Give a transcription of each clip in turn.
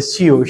SCO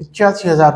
85,000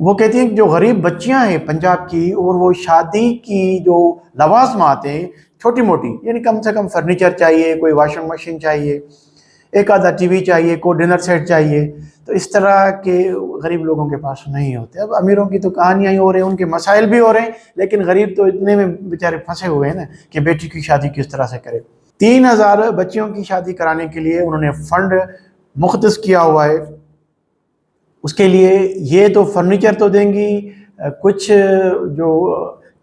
وہ کہتی ہیں کہ جو غریب بچیاں ہیں پنجاب کی، اور وہ شادی کی جو لوازمات ہیں چھوٹی موٹی، یعنی کم سے کم فرنیچر چاہیے، کوئی واشنگ مشین چاہیے، ایک آدھا ٹی وی چاہیے، کوئی ڈنر سیٹ چاہیے، تو اس طرح کے غریب لوگوں کے پاس نہیں ہوتے۔ اب امیروں کی تو کہانیاں ہی ہو رہی ہیں، ان کے مسائل بھی ہو رہے ہیں، لیکن غریب تو اتنے میں بیچارے پھنسے ہوئے ہیں نا کہ بیٹی کی شادی کس طرح سے کرے۔ 3000 بچیوں کی شادی کرانے کے لیے انہوں نے فنڈ مختص کیا ہوا ہے۔ اس کے لیے یہ تو فرنیچر تو دیں گی، کچھ جو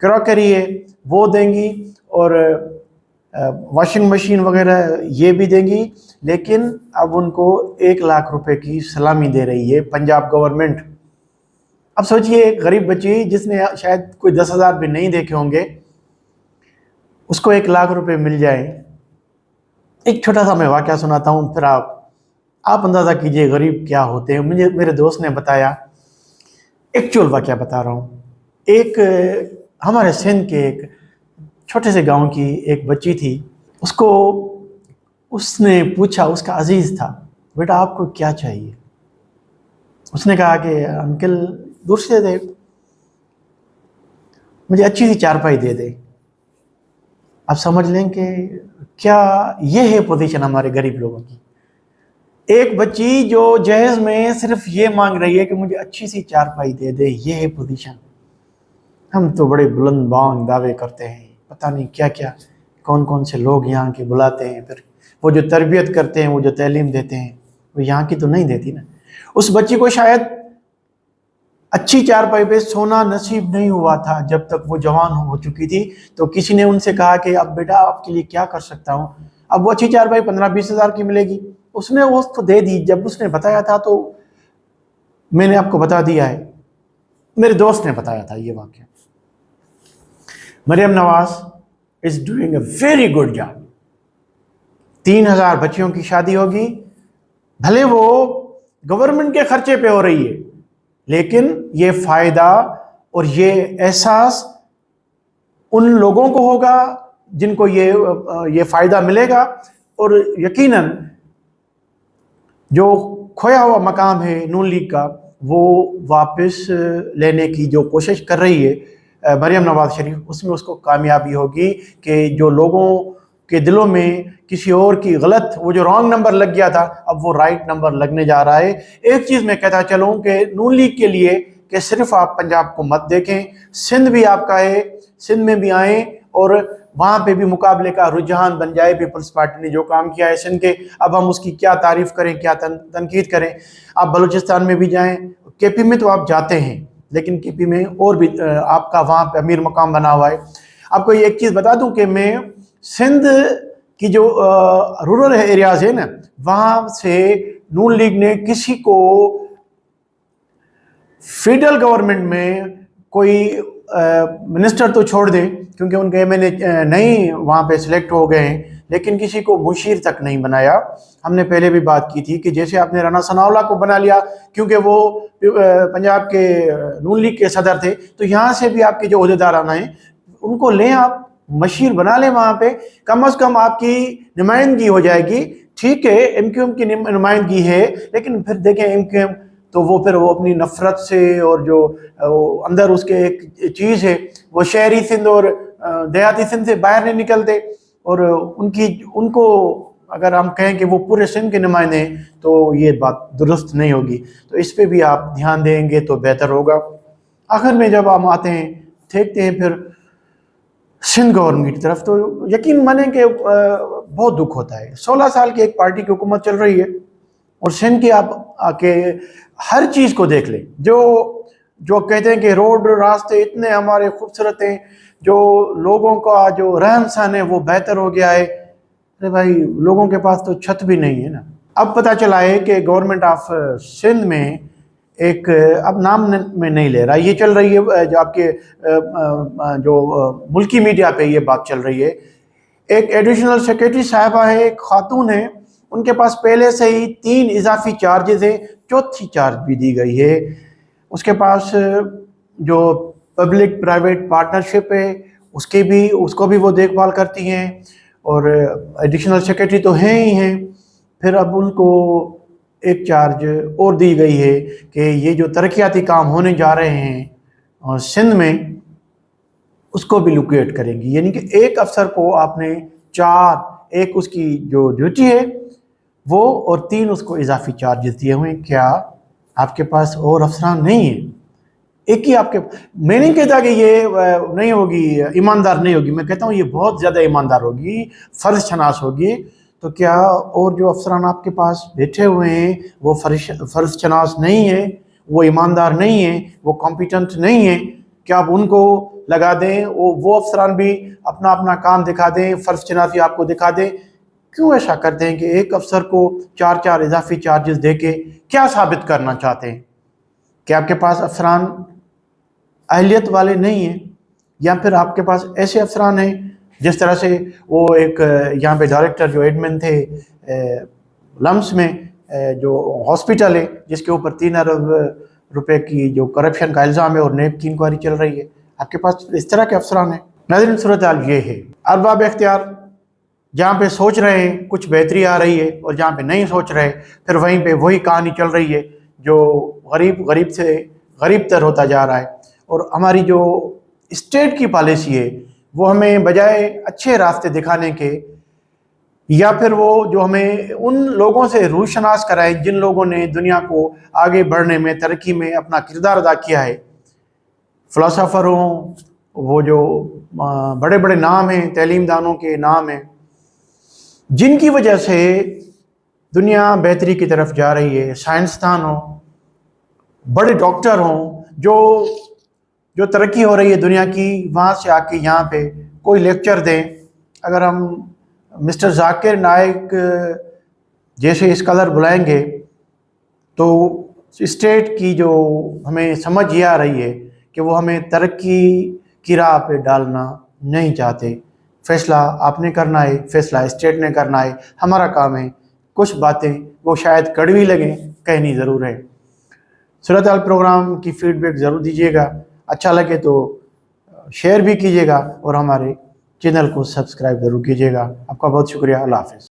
کراکری ہے وہ دیں گی، اور واشنگ مشین وغیرہ یہ بھی دیں گی، لیکن اب ان کو 1 لاکھ روپے کی سلامی دے رہی ہے پنجاب گورنمنٹ۔ اب سوچئے ایک غریب بچی جس نے شاید کوئی 10,000 بھی نہیں دیکھے ہوں گے، اس کو 1 لاکھ روپے مل جائیں۔ ایک چھوٹا سا میں واقعہ سناتا ہوں، پھر آپ اندازہ کیجئے غریب کیا ہوتے ہیں۔ مجھے میرے دوست نے بتایا، ایکچول واقعہ بتا رہا ہوں۔ ایک ہمارے سندھ کے ایک چھوٹے سے گاؤں کی ایک بچی تھی، اس نے پوچھا، اس کا عزیز تھا، بیٹا آپ کو کیا چاہیے؟ اس نے کہا کہ انکل دور سے دے، مجھے اچھی سی چارپائی دے دے۔ آپ سمجھ لیں کہ کیا یہ ہے پوزیشن ہمارے غریب لوگوں کی۔ ایک بچی جو جہیز میں صرف یہ مانگ رہی ہے کہ مجھے اچھی سی چارپائی دے دے، یہ ہے پوزیشن۔ ہم تو بڑے بلند بانگ دعوے کرتے ہیں، پتہ نہیں کیا کیا کون کون سے لوگ یہاں کے بلاتے ہیں، پھر وہ جو تربیت کرتے ہیں، وہ جو تعلیم دیتے ہیں، وہ یہاں کی تو نہیں دیتی نا۔ اس بچی کو شاید اچھی چارپائی پہ سونا نصیب نہیں ہوا تھا جب تک وہ جوان ہو چکی تھی، تو کسی نے ان سے کہا کہ اب بیٹا آپ کے لیے کیا کر سکتا ہوں۔ اب وہ اچھی چارپائی 15-20 ہزار کی ملے گی، اس نے وہ تو دے دی۔ جب اس نے بتایا تھا تو میں نے آپ کو بتا دیا ہے، میرے دوست نے بتایا تھا یہ واقعہ۔ Maryam Nawaz is doing a very good job۔ 3000 بچیوں کی شادی ہوگی، بھلے وہ گورنمنٹ کے خرچے پہ ہو رہی ہے، لیکن یہ فائدہ اور یہ احساس ان لوگوں کو ہوگا جن کو یہ فائدہ ملے گا، اور یقیناً جو کھویا ہوا مقام ہے نون لیگ کا، وہ واپس لینے کی جو کوشش کر رہی ہے مریم نواز شریف، اس میں اس کو کامیابی ہوگی کہ جو لوگوں کے دلوں میں کسی اور کی غلط، وہ جو رانگ نمبر لگ گیا تھا، اب وہ رائٹ نمبر لگنے جا رہا ہے۔ ایک چیز میں کہتا چلوں کہ نون لیگ کے لیے کہ صرف آپ پنجاب کو مت دیکھیں، سندھ بھی آپ کا ہے، سندھ میں بھی آئیں اور وہاں پہ بھی مقابلے کا رجحان بن جائے۔ پیپلز پارٹی نے جو کام کیا ہے سندھ کے، اب ہم اس کی کیا تعریف کریں، کیا تنقید کریں۔ آپ بلوچستان میں بھی جائیں، کے پی میں تو آپ جاتے ہیں، لیکن کے پی میں اور بھی آپ کا وہاں پہ امیر مقام بنا ہوا ہے۔ آپ کو ایک چیز بتا دوں کہ میں سندھ کی جو رورل ایریاز ہیں نا، وہاں سے نون لیگ نے کسی کو فیڈرل گورنمنٹ میں کوئی منسٹر تو چھوڑ دیں، کیونکہ ان کے ایم این اے نہیں وہاں پہ سلیکٹ ہو گئے ہیں، لیکن کسی کو مشیر تک نہیں بنایا۔ ہم نے پہلے بھی بات کی تھی کہ جیسے آپ نے رانا ثناءاللہ کو بنا لیا کیونکہ وہ پنجاب کے نون لیگ کے صدر تھے، تو یہاں سے بھی آپ کے جو عہدیداران ہیں ان کو لیں، آپ مشیر بنا لیں وہاں پہ، کم از کم آپ کی نمائندگی ہو جائے گی۔ ٹھیک ہے ایم کیو ایم کی نمائندگی ہے، لیکن پھر دیکھیں ایم کیو ایم تو وہ پھر وہ اپنی نفرت سے، اور جو اندر اس کے ایک چیز ہے، وہ شہری سندھ اور دیہاتی سندھ سے باہر نہیں نکلتے، اور ان کو اگر ہم کہیں کہ وہ پورے سندھ کے نمائندے ہیں تو یہ بات درست نہیں ہوگی۔ تو اس پہ بھی آپ دھیان دیں گے تو بہتر ہوگا۔ آخر میں جب ہم آتے ہیں دیکھتے ہیں پھر سندھ گورنمنٹ کی طرف، تو یقین مانیں کہ بہت دکھ ہوتا ہے۔ 16 سال کی ایک پارٹی کی حکومت چل رہی ہے، اور سندھ کی آپ آ کے ہر چیز کو دیکھ لیں، جو کہتے ہیں کہ روڈ راستے اتنے ہمارے خوبصورت ہیں، جو لوگوں کا جو رہن سہن ہے وہ بہتر ہو گیا ہے۔ ارے بھائی لوگوں کے پاس تو چھت بھی نہیں ہے نا۔ اب پتہ چلا ہے کہ گورنمنٹ آف سندھ میں ایک، اب نام میں نہیں لے رہا، یہ چل رہی ہے جو آپ کے جو ملکی میڈیا پہ یہ بات چل رہی ہے، ایک ایڈیشنل سیکریٹری صاحبہ ہے، ایک خاتون ہے، ان کے پاس پہلے سے ہی 3 اضافی چارجز ہیں، چوتھی چارج بھی دی گئی ہے۔ اس کے پاس جو پبلک پرائیویٹ پارٹنرشپ ہے اس کو بھی وہ دیکھ بھال کرتی ہیں، اور ایڈیشنل سیکریٹری تو ہیں ہی ہیں، پھر اب ان کو ایک چارج اور دی گئی ہے کہ یہ جو ترقیاتی کام ہونے جا رہے ہیں سندھ میں اس کو بھی لوکیٹ کریں گی، یعنی کہ ایک افسر کو آپ نے 4، ایک اس کی جو ڈیوٹی ہے وہ، اور 3 اس کو اضافی چارجز دیے ہوئے ہیں۔ کیا آپ کے پاس اور افسران نہیں ہیں؟ ایک ہی آپ کے، میں نہیں کہتا کہ یہ نہیں ہوگی، ایماندار نہیں ہوگی، میں کہتا ہوں یہ بہت زیادہ ایماندار ہوگی، فرض شناس ہوگی۔ تو کیا اور جو افسران آپ کے پاس بیٹھے ہوئے ہیں وہ فرض شناس نہیں ہیں، وہ ایماندار نہیں ہیں، وہ کمپیٹنٹ نہیں ہیں؟ کیا آپ ان کو لگا دیں، وہ افسران بھی اپنا اپنا کام دکھا دیں، فرض شناسی آپ کو دکھا دیں؟ کیوں ایسا کرتے ہیں کہ ایک افسر کو 4 اضافی چارجز دے کے کیا ثابت کرنا چاہتے ہیں؟ کہ آپ کے پاس افسران اہلیت والے نہیں ہیں، یا پھر آپ کے پاس ایسے افسران ہیں جس طرح سے وہ ایک یہاں پہ ڈائریکٹر جو ایڈمن تھے لمس میں جو ہاسپٹل ہے جس کے اوپر 3 ارب روپے کی جو کرپشن کا الزام ہے اور نیب کی انکوائری چل رہی ہے، آپ کے پاس اس طرح کے افسران ہیں۔ ناظرین، صورتحال یہ ہے، ارباب اختیار جہاں پہ سوچ رہے ہیں کچھ بہتری آ رہی ہے، اور جہاں پہ نہیں سوچ رہے پھر وہیں پہ وہی کہانی چل رہی ہے جو غریب سے غریب تر ہوتا جا رہا ہے۔ اور ہماری جو اسٹیٹ کی پالیسی ہے وہ ہمیں بجائے اچھے راستے دکھانے کے، یا پھر وہ جو ہمیں ان لوگوں سے روشناس کرائے جن لوگوں نے دنیا کو آگے بڑھنے میں، ترقی میں اپنا کردار ادا کیا ہے، فلسفر ہوں، وہ جو بڑے بڑے نام ہیں، تعلیم دانوں کے نام ہیں، جن کی وجہ سے دنیا بہتری کی طرف جا رہی ہے، سائنسدان ہوں، بڑے ڈاکٹر ہوں، جو ترقی ہو رہی ہے دنیا کی، وہاں سے آ کے یہاں پہ کوئی لیکچر دیں۔ اگر ہم مسٹر ذاکر نائک جیسے اسکالر بلائیں گے تو اسٹیٹ کی جو ہمیں سمجھ یہ آ رہی ہے کہ وہ ہمیں ترقی کی راہ پہ ڈالنا نہیں چاہتے۔ فیصلہ آپ نے کرنا ہے، فیصلہ اسٹیٹ نے کرنا ہے، ہمارا کام ہے کچھ باتیں وہ شاید کڑوی لگیں، کہنی ضرور ہے۔ صورتحال پروگرام کی فیڈ بیک ضرور دیجیے گا، اچھا لگے تو شیئر بھی کیجیے گا، اور ہمارے چینل کو سبسکرائب ضرور کیجیے گا۔ آپ کا بہت شکریہ، اللہ حافظ۔